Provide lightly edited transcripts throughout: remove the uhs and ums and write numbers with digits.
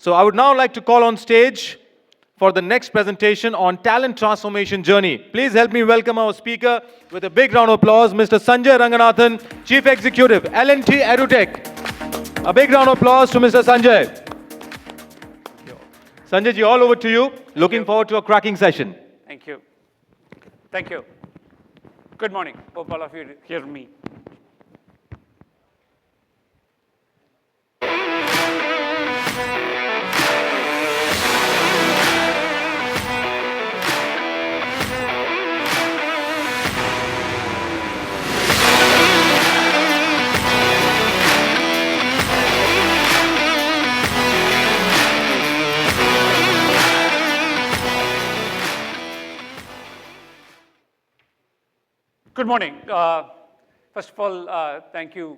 So I would now like to call on stage for the next presentation on talent transformation journey. Please help me welcome our speaker with a big round of applause, Mr. Sanjai Ranganathan, Chief Executive, L&T EduTech. A big round of applause to Mr. Sanjay. Sanjay ji, all over to you. Looking forward to a cracking session. Thank you. Thank you. Good morning. Hope all of you hear me. Good morning. First of all, thank you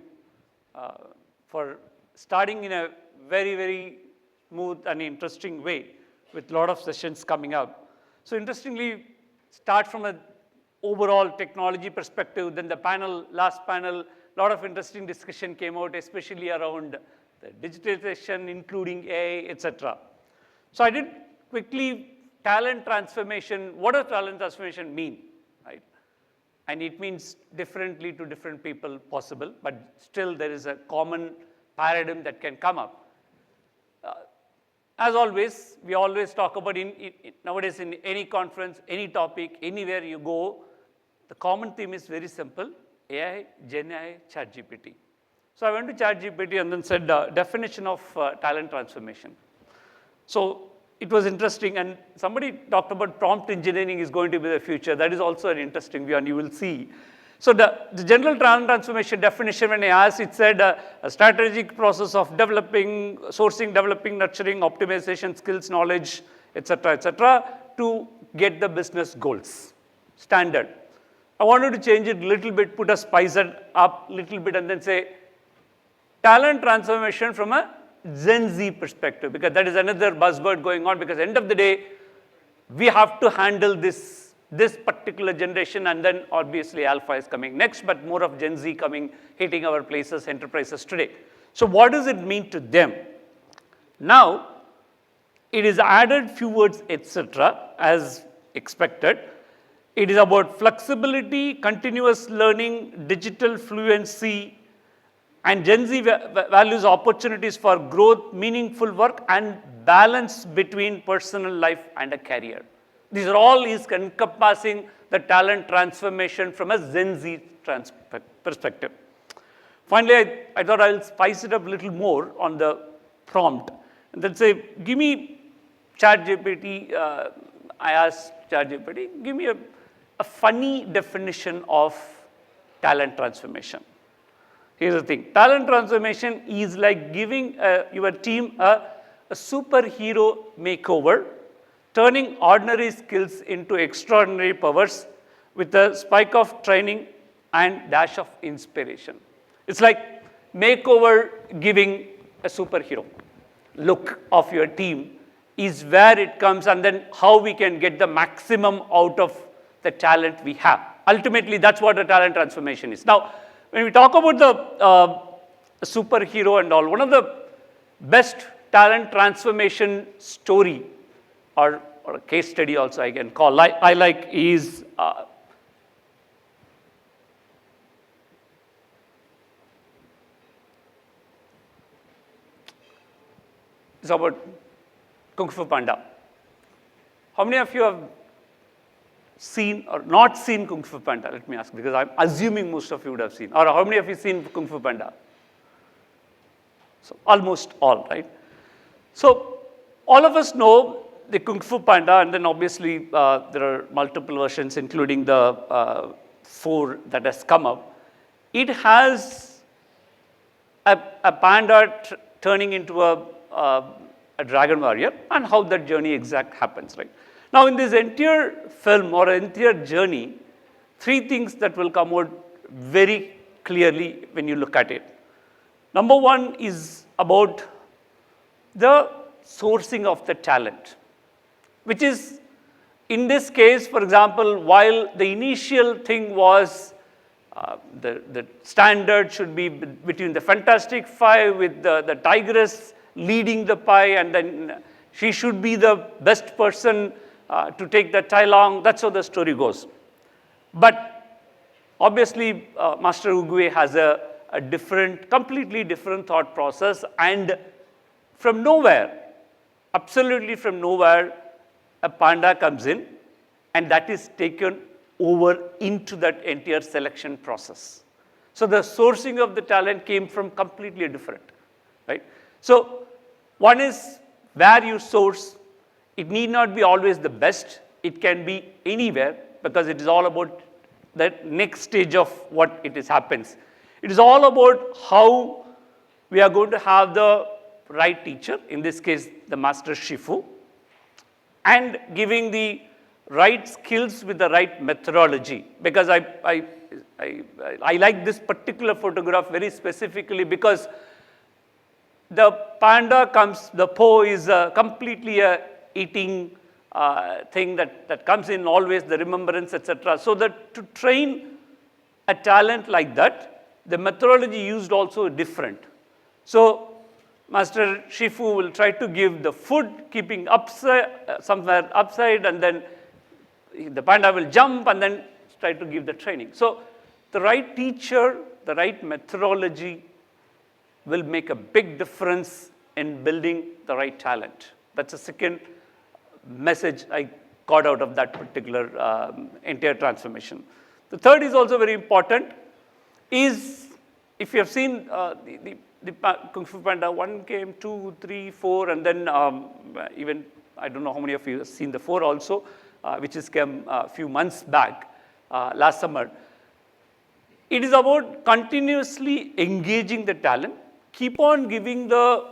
for starting in a very, very smooth and interesting way with a lot of sessions coming up. So interestingly, start from an overall technology perspective, then the panel, last panel, a lot of interesting discussion came out, especially around the digitalization, including AI, etc. So I did quickly talent transformation. What does talent transformation mean, right? And it means differently to different people possible, but still there is a common paradigm that can come up. As always, we always talk about nowadays in any conference, any topic, anywhere you go, the common theme is very simple: AI, Gen AI, ChatGPT. So I went to ChatGPT and then said definition of talent transformation. So it was interesting, and somebody talked about prompt engineering is going to be the future. That is also an interesting view, and you will see. So the general talent transformation definition, when I asked, it said a strategic process of developing, sourcing, developing, nurturing, optimization, skills, knowledge, etc., to get the business goals. Standard. I wanted to change it a little bit, put a spice up a little bit, and then say talent transformation from a Gen Z perspective, because that is another buzzword going on, because end of the day, we have to handle this particular generation, and then obviously Alpha is coming next, but more of Gen Z coming, hitting our places, enterprises today. So what does it mean to them? Now, it is added few words, etc., as expected. It is about flexibility, continuous learning, digital fluency, and Gen Z values opportunities for growth, meaningful work, and balance between personal life and a career. These are all encompassing the talent transformation from a Gen Z perspective. Finally, I thought I'll spice it up a little more on the prompt. And then say, give me ChatGPT, I asked ChatGPT, give me a funny definition of talent transformation. Here's the thing. Talent transformation is like giving your team a superhero makeover, turning ordinary skills into extraordinary powers with a spike of training and dash of inspiration. It's like makeover giving a superhero look of your team is where it comes, and then how we can get the maximum out of the talent we have. Ultimately, that's what a talent transformation is. Now, when we talk about the superhero and all, one of the best talent transformation story or a case study also I can call, I like is it's about Kung Fu Panda. How many of you have seen or not seen Kung Fu Panda? Let me ask, because I'm assuming most of you would have seen. Or how many of you seen Kung Fu Panda? So almost all, right? So all of us know the Kung Fu Panda, and then obviously there are multiple versions, including the 4 that has come up. It has a panda turning into a dragon warrior, and how that journey exact happens, right? Now, in this entire film or entire journey, 3 things that will come out very clearly when you look at it. Number 1 is about the sourcing of the talent, which is, in this case, for example, while the initial thing was the standard should be between the Fantastic Five with the Tigress leading the pie, and then she should be the best person to take the tie along. That's how the story goes. But obviously, Master Oogway has a different, completely different thought process, and from nowhere, absolutely from nowhere, a panda comes in, and that is taken over into that entire selection process. So the sourcing of the talent came from completely different, right? So one is where you source. It need not be always the best. It can be anywhere, because it is all about the next stage of what it is happens. It is all about how we are going to have the right teacher, in this case, the Master Shifu, and giving the right skills with the right methodology. Because I like this particular photograph very specifically, because the panda comes, the po is completely a eating thing that comes in always, the remembrance, etc. So that to train a talent like that, the methodology used also different. So Master Shifu will try to give the food, keeping upside, somewhere upside, and then the panda will jump and then try to give the training. So the right teacher, the right methodology will make a big difference in building the right talent. That's the second message I got out of that particular entire transformation. The third is also very important, is if you have seen the Kung Fu Panda 1 came, 2, 3, 4, and then even, I don't know how many of you have seen the 4 also, which has come a few months back, last summer. It is about continuously engaging the talent, keep on giving the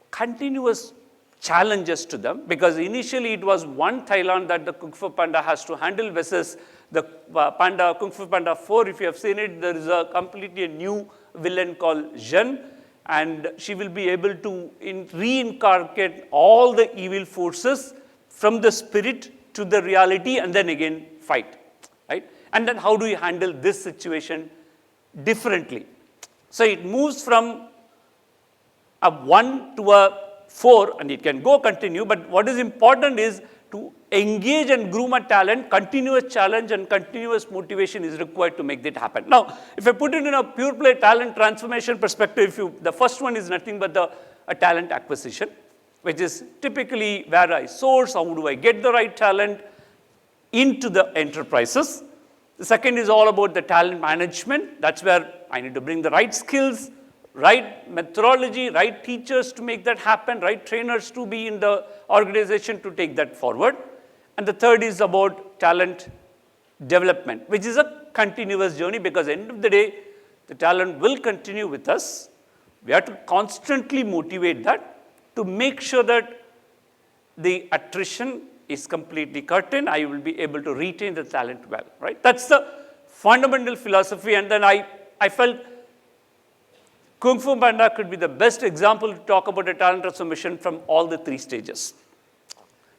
continuous challenges to them, because initially it was one Thailand that the Kung Fu Panda has to handle versus the Panda, Kung Fu Panda 4, if you have seen it, there is a completely new villain called 𝐵𝐵, and she will be able to reincarnate all the evil forces from the spirit to the reality and then again fight, right? And then how do you handle this situation differently? So it moves from a 1 to a 4, and it can go continue, but what is important is to engage and groom a talent. Continuous challenge and continuous motivation is required to make that happen. Now, if I put it in a pure play talent transformation perspective, the first one is nothing but a talent acquisition, which is typically where I source, how do I get the right talent into the enterprises. The second is all about the talent management. That's where I need to bring the right skills, right methodology, right teachers to make that happen, right trainers to be in the organization to take that forward. And the third is about talent development, which is a continuous journey, because at the end of the day, the talent will continue with us. We have to constantly motivate that to make sure that the attrition is completely curtailed. I will be able to retain the talent well, right? That's the fundamental philosophy. And then I felt Kung Fu Panda could be the best example to talk about a talent transformation from all the 3 stages.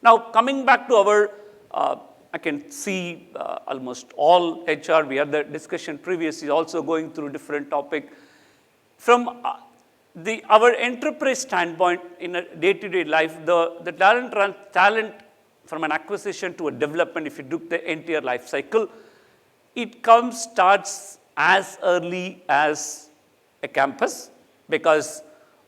Now, coming back to our, I can see almost all HR, we had the discussion previously, also going through different topic. From our enterprise standpoint in a day-to-day life, the talent from an acquisition to a development, if you look the entire life cycle, it starts as early as a campus, because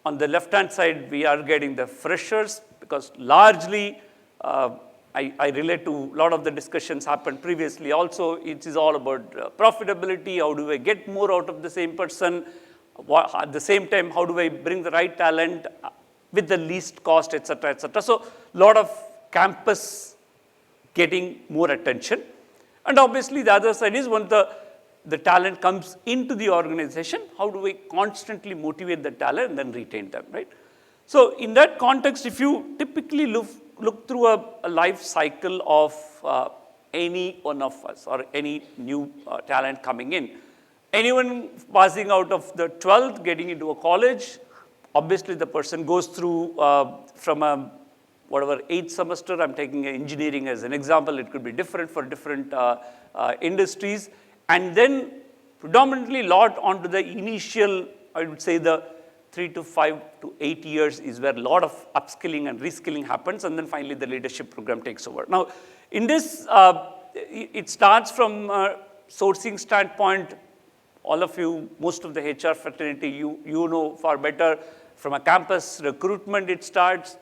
on the left-hand side, we are getting the freshers, because largely, I relate to a lot of the discussions happened previously. Also, it is all about profitability. How do I get more out of the same person? At the same time, how do I bring the right talent with the least cost, et cetera, et cetera. So, a lot of campus getting more attention. And obviously, the other side is when the talent comes into the organization, how do we constantly motivate the talent and then retain them, right? So in that context, if you typically look through a life cycle of any one of us or any new talent coming in, anyone passing out of the 12th, getting into a college, obviously the person goes through from a whatever 8th semester, I'm taking engineering as an example, it could be different for different industries. And then predominantly lot onto the initial, I would say the 3 to 5 to 8 years is where a lot of upskilling and reskilling happens, and then finally the leadership program takes over. Now, in this, it starts from a sourcing standpoint. All of you, most of the HR fraternity, you know far better. From a campus recruitment, it starts.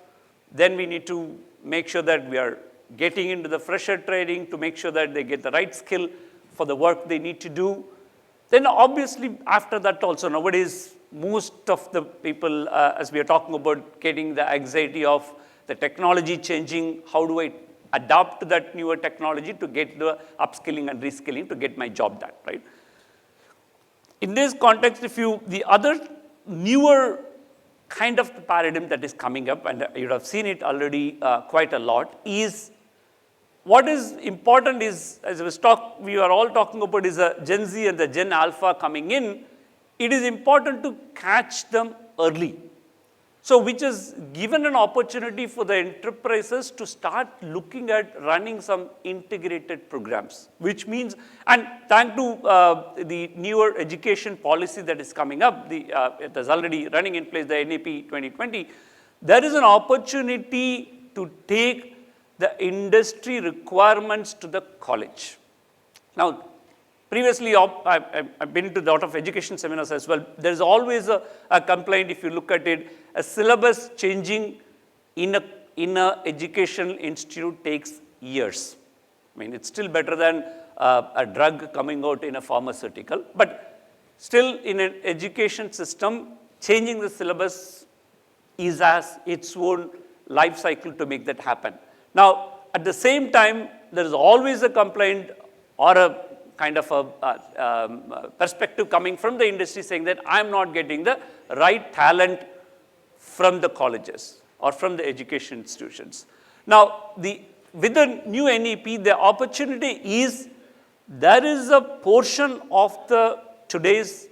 Then we need to make sure that we are getting into the fresher training to make sure that they get the right skill for the work they need to do. Then obviously after that also, nowadays, most of the people, as we are talking about getting the anxiety of the technology changing, how do I adapt to that newer technology to get the upskilling and reskilling to get my job done, right? In this context, the other newer kind of paradigm that is coming up, and you have seen it already quite a lot, is what is important is, as we are all talking about, is a Gen Z and the Gen Alpha coming in. It is important to catch them early. So which has given an opportunity for the enterprises to start looking at running some integrated programs, which means, and thanks to the newer education policy that is coming up, it is already running in place, the NEP 2020, there is an opportunity to take the industry requirements to the college. Now, previously, I've been to a lot of education seminars as well. There's always a complaint, if you look at it, a syllabus changing in a educational institute takes years. I mean, it's still better than a drug coming out in a pharmaceutical, but still in an education system, changing the syllabus is as its own life cycle to make that happen. Now, at the same time, there is always a complaint or a kind of a perspective coming from the industry saying that I'm not getting the right talent from the colleges or from the education institutions. Now, with the new NEP, the opportunity is there is a portion of today's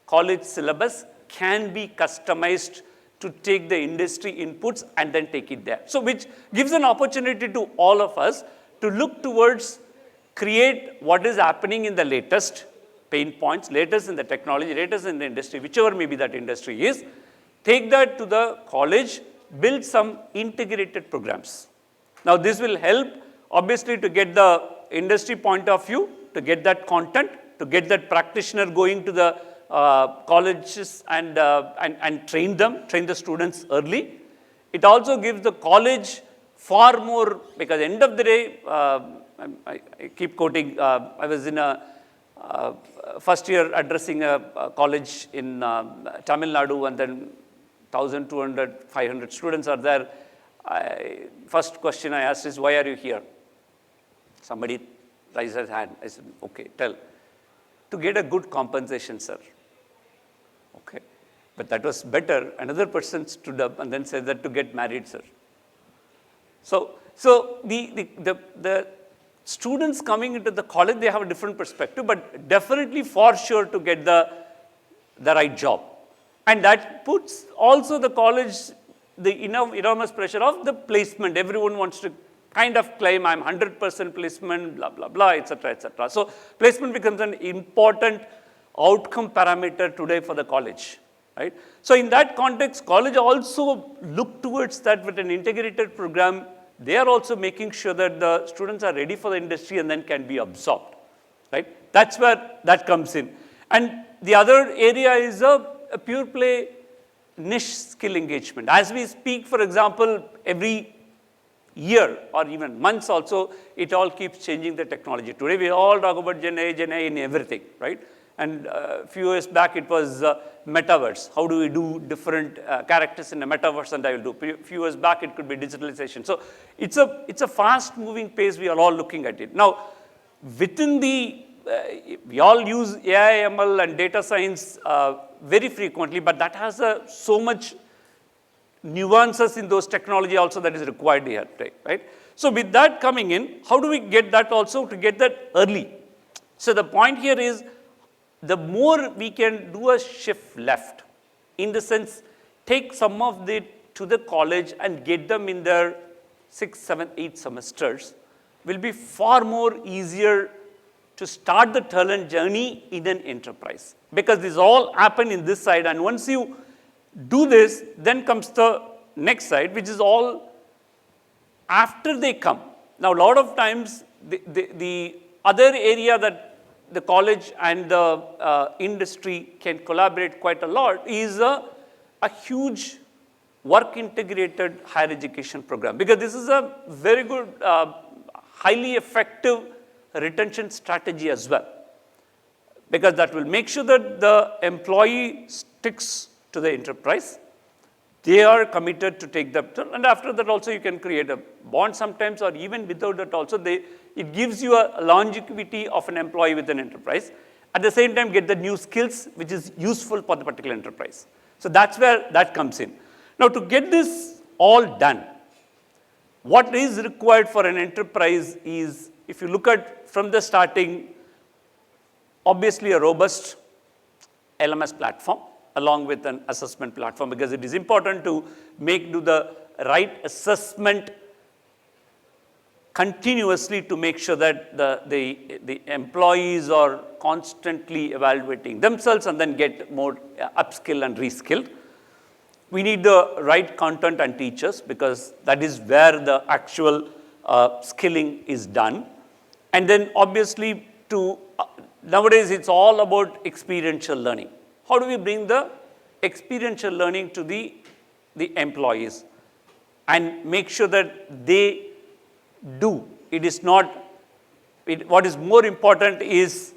college syllabus can be customized to take the industry inputs and then take it there. So which gives an opportunity to all of us to look towards create what is happening in the latest pain points, latest in the technology, latest in the industry, whichever maybe that industry is, take that to the college, build some integrated programs. Now this will help obviously to get the industry point of view, to get that content, to get that practitioner going to the colleges and train the students early. It also gives the college far more, because end of the day, I keep quoting, I was in a first year addressing a college in Tamil Nadu, and then 1,200, 500 students are there. First question I asked is, why are you here? Somebody raised his hand. I said, okay, tell. To get a good compensation, sir. Okay. But that was better. Another person stood up and then said that to get married, sir. So the students coming into the college, they have a different perspective, but definitely for sure to get the right job. And that puts also the college the enormous pressure of the placement. Everyone wants to kind of claim I'm 100% placement, blah, blah, blah, etc., etc. So placement becomes an important outcome parameter today for the college, right? So in that context, college also look towards that with an integrated program. They are also making sure that the students are ready for the industry and then can be absorbed, right? That's where that comes in. And the other area is a pure play niche skill engagement. As we speak, for example, every year or even months also, it all keeps changing the technology. Today we all talk about Gen A in everything, right? And a few years back it was metaverse. How do we do different characters in a metaverse, and I will do. A few years back it could be digitalization. So it's a fast moving pace. We are all looking at it. Now, within we all use AI, ML and data science very frequently, but that has so much nuances in those technology also that is required here, right? So with that coming in, how do we get that also to get that early? So the point here is, the more we can do a shift left, in the sense, take some of to the college and get them in their 6, 7, 8 semesters, will be far more easier to start the talent journey in an enterprise. Because this all happen in this side, and once you do this, then comes the next side, which is all after they come. Now, a lot of times, the other area that the college and the industry can collaborate quite a lot is a huge work integrated higher education program, because this is a very good, highly effective retention strategy as well, because that will make sure that the employee sticks to the enterprise. They are committed to take the, and after that also you can create a bond sometimes, or even without that also, it gives you a longevity of an employee with an enterprise. At the same time, get the new skills, which is useful for the particular enterprise. So that's where that comes in. Now, to get this all done, what is required for an enterprise is, if you look at from the starting, obviously a robust LMS platform, along with an assessment platform, because it is important to do the right assessment continuously to make sure that the employees are constantly evaluating themselves and then get more upskill and reskilled. We need the right content and teachers, because that is where the actual skilling is done. And then obviously nowadays it's all about experiential learning. How do we bring the experiential learning to the employees and make sure that they do? It is not, what is more important is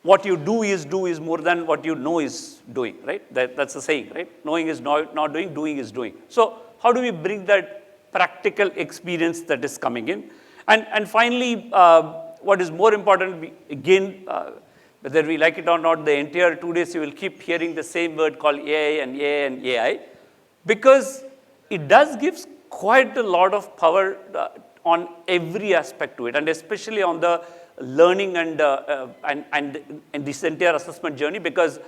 what you do is more than what you know is doing, right? That's the saying, right? Knowing is not doing is doing. So how do we bring that practical experience that is coming in? And finally, what is more important, again, whether we like it or not, the entire 2 days you will keep hearing the same word called AI and AI and AI, because it does give quite a lot of power on every aspect to it, and especially on the learning and this entire assessment journey, because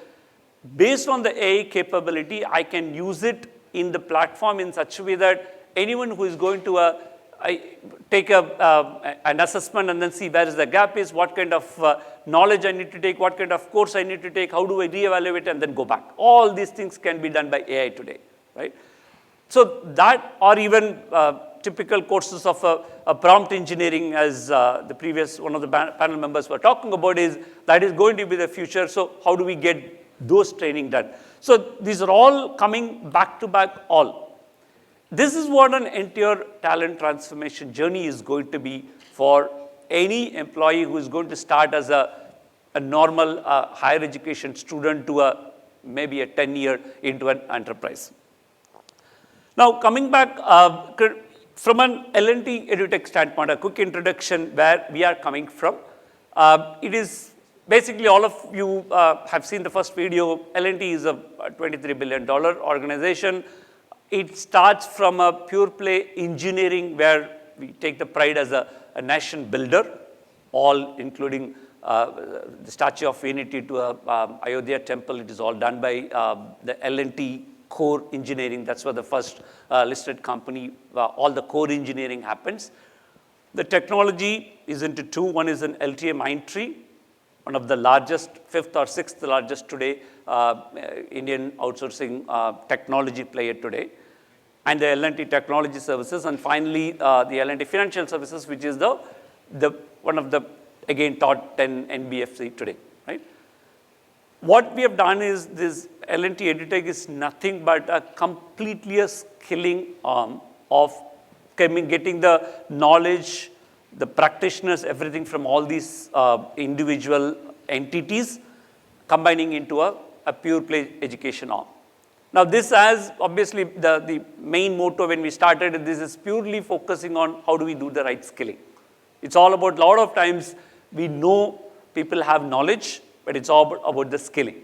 based on the AI capability, I can use it in the platform in such a way that anyone who is going to take an assessment and then see where is the gap is, what kind of knowledge I need to take, what kind of course I need to take, how do I reevaluate and then go back. All these things can be done by AI today, right? So that, or even typical courses of a prompt engineering, as the previous one of the panel members were talking about, that is going to be the future. So how do we get those training done? So these are all coming back to back all. This is what an entire talent transformation journey is going to be for any employee who is going to start as a normal higher education student to maybe a 10-year into an enterprise. Now, coming back from an L&T EduTech standpoint, a quick introduction where we are coming from. It is basically, all of you have seen the first video. L&T is a $23 billion organization. It starts from a pure play engineering, where we take the pride as a nation builder, all including the Statue of Unity to Ayodhya temple. It is all done by the L&T core engineering. That's where the first listed company, all the core engineering happens. The technology is into two. One is an LTE-Mindtree, one of the largest, fifth or sixth largest today, Indian outsourcing technology player today, and the L&T Technology Services, and finally the L&T Financial Services, which is the one of the, again, top 10 NBFC today, right? What we have done is this L&T EduTech is nothing but a completely a skilling arm of getting the knowledge, the practitioners, everything from all these individual entities, combining into a pure play education arm. Now, this has obviously the main motto when we started, this is purely focusing on how do we do the right skilling. It's all about, a lot of times we know people have knowledge, but it's all about the skilling.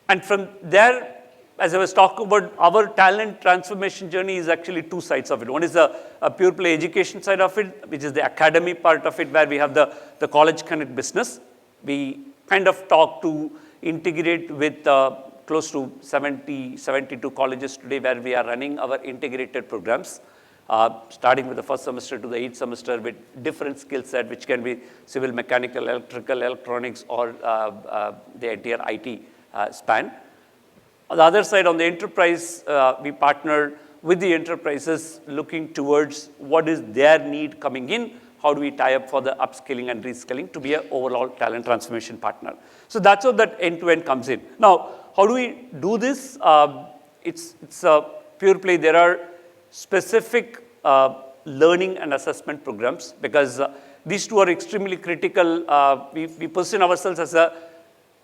And from there, as I was talking about, our talent transformation journey is actually two sides of it. One is a pure play education side of it, which is the academy part of it, where we have the College Connect business. We kind of talk to integrate with close to 72 colleges today, where we are running our integrated programs, starting with the first semester to the 8th semester with different skill set, which can be civil, mechanical, electrical, electronics, or the entire IT span. On the other side, on the enterprise, we partner with the enterprises looking towards what is their need coming in, how do we tie up for the upskilling and reskilling to be an overall talent transformation partner. So that's how that end-to-end comes in. Now, how do we do this? It's a pure play. There are specific learning and assessment programs because these two are extremely critical. We position ourselves as a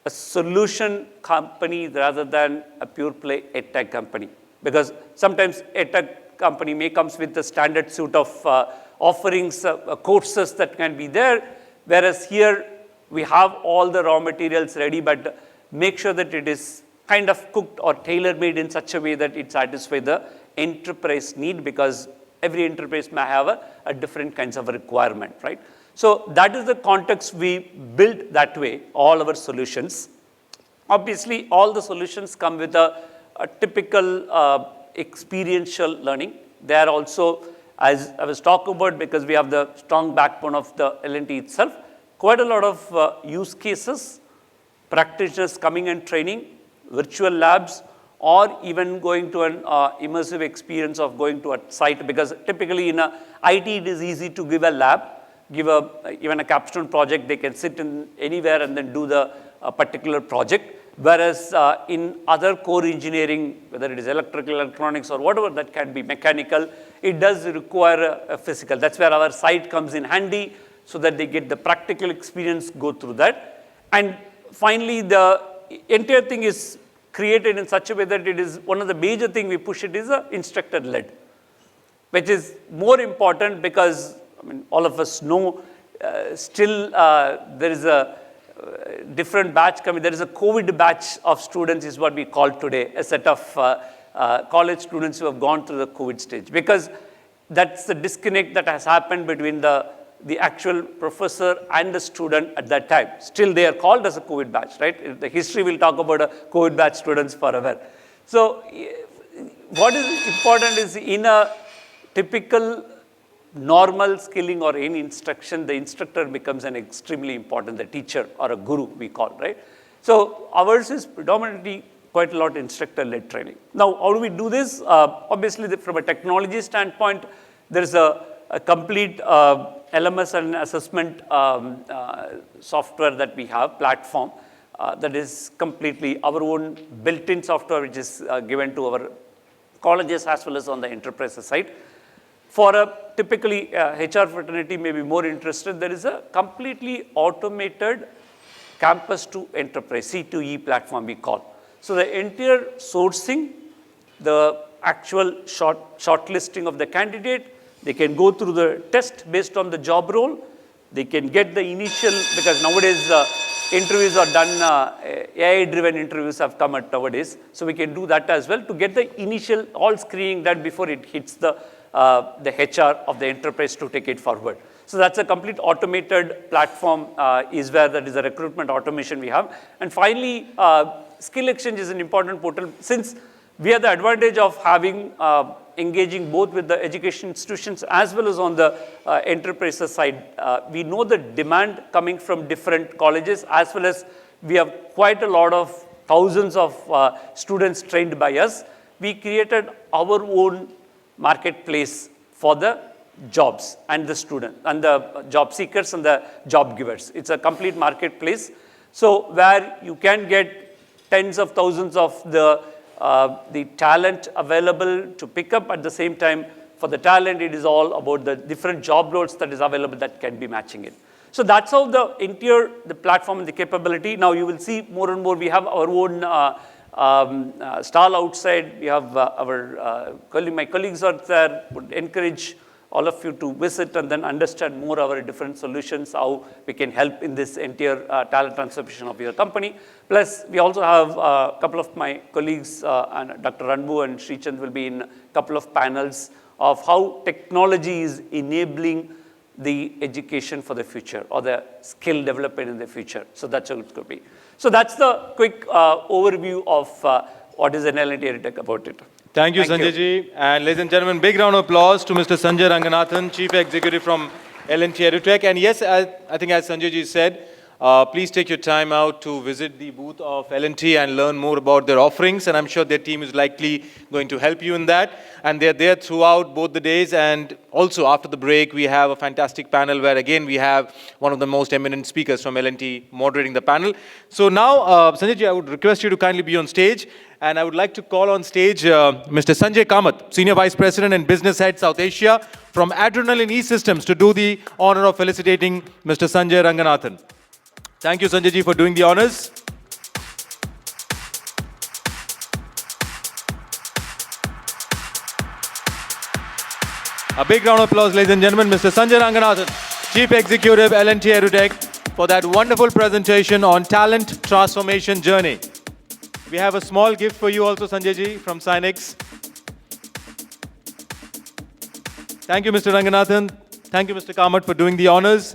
solution company rather than a pure play EdTech company. Because sometimes EdTech company may comes with the standard suite of offerings, courses that can be there, whereas here we have all the raw materials ready, but make sure that it is kind of cooked or tailor-made in such a way that it satisfies the enterprise need, because every enterprise may have a different kinds of requirement, right? So that is the context we build that way, all our solutions. Obviously, all the solutions come with a typical experiential learning. They are also, as I was talking about, because we have the strong backbone of the L&T itself, quite a lot of use cases, practitioners coming and training, virtual labs, or even going to an immersive experience of going to a site, because typically in IT it is easy to give a lab, even a capstone project, they can sit in anywhere and then do the particular project. Whereas in other core engineering, whether it is electrical, electronics, or whatever that can be mechanical, it does require a physical. That's where our site comes in handy, so that they get the practical experience, go through that. And finally, the entire thing is created in such a way that it is one of the major things we push it is instructor-led, which is more important because, I mean, all of us know still there is a different batch coming. There is a COVID batch of students is what we call today, a set of college students who have gone through the COVID stage, because that's the disconnect that has happened between the actual professor and the student at that time. Still they are called as a COVID batch, right? The history will talk about a COVID batch students forever. So what is important is in a typical normal skilling or any instruction, the instructor becomes an extremely important, the teacher or a guru we call, right? So ours is predominantly quite a lot instructor-led training. Now, how do we do this? Obviously, from a technology standpoint, there is a complete LMS and assessment software that we have, platform, that is completely our own built-in software, which is given to our colleges as well as on the enterprise side. For a typically HR fraternity may be more interested, there is a completely automated campus to enterprise, C2E platform we call. So the entire sourcing, the actual shortlisting of the candidate, they can go through the test based on the job role. They can get the initial, because nowadays interviews are done, AI-driven interviews have come out nowadays. So we can do that as well to get the initial all screening done before it hits the HR of the enterprise to take it forward. So that's a complete automated platform is where that is a recruitment automation we have. And finally, Skill Exchange is an important portal. Since we have the advantage of having engaging both with the education institutions as well as on the enterprises side, we know the demand coming from different colleges, as well as we have quite a lot of thousands of students trained by us. We created our own marketplace for the jobs and the student and the job seekers and the job givers. It's a complete marketplace. So where you can get tens of thousands of the talent available to pick up. At the same time, for the talent, it is all about the different job roles that is available that can be matching it. So that's how the platform and the capability. Now you will see more and more we have our own stall outside. We have my colleagues are there, would encourage all of you to visit and then understand more our different solutions, how we can help in this entire talent transformation of your company. Plus, we also have a couple of my colleagues, and Dr. Ranbu and Srichand will be in a couple of panels of how technology is enabling the education for the future or the skill development in the future. So that's how it could be. So that's the quick overview of what is an L&T EduTech about it. Thank you, Sanjay ji. And ladies and gentlemen, big round of applause to Mr. Sanjai Ranganathan, Chief Executive from L&T EduTech. And yes, I think as Sanjay ji said, Please take your time out to visit the booth of L&T and learn more about their offerings, and I'm sure their team is likely going to help you in that. And they're there throughout both the days, and also after the break, we have a fantastic panel where again we have one of the most eminent speakers from L&T moderating the panel. So now, Sanjay ji, I would request you to kindly be on stage, and I would like to call on stage Mr. Sanjay Kamath, Senior Vice President and Business Head South Asia from Adrenaline E-Systems, to do the honor of felicitating Mr. Sanjai Ranganathan. Thank you, Sanjay ji, for doing the honors. A big round of applause, ladies and gentlemen, Mr. Sanjai Ranganathan, Chief Executive, L&T EduTech, for that wonderful presentation on talent transformation journey. We have a small gift for you also, Sanjay ji, from Synix. Thank you, Mr. Ranganathan. Thank you, Mr. Kamath, for doing the honors.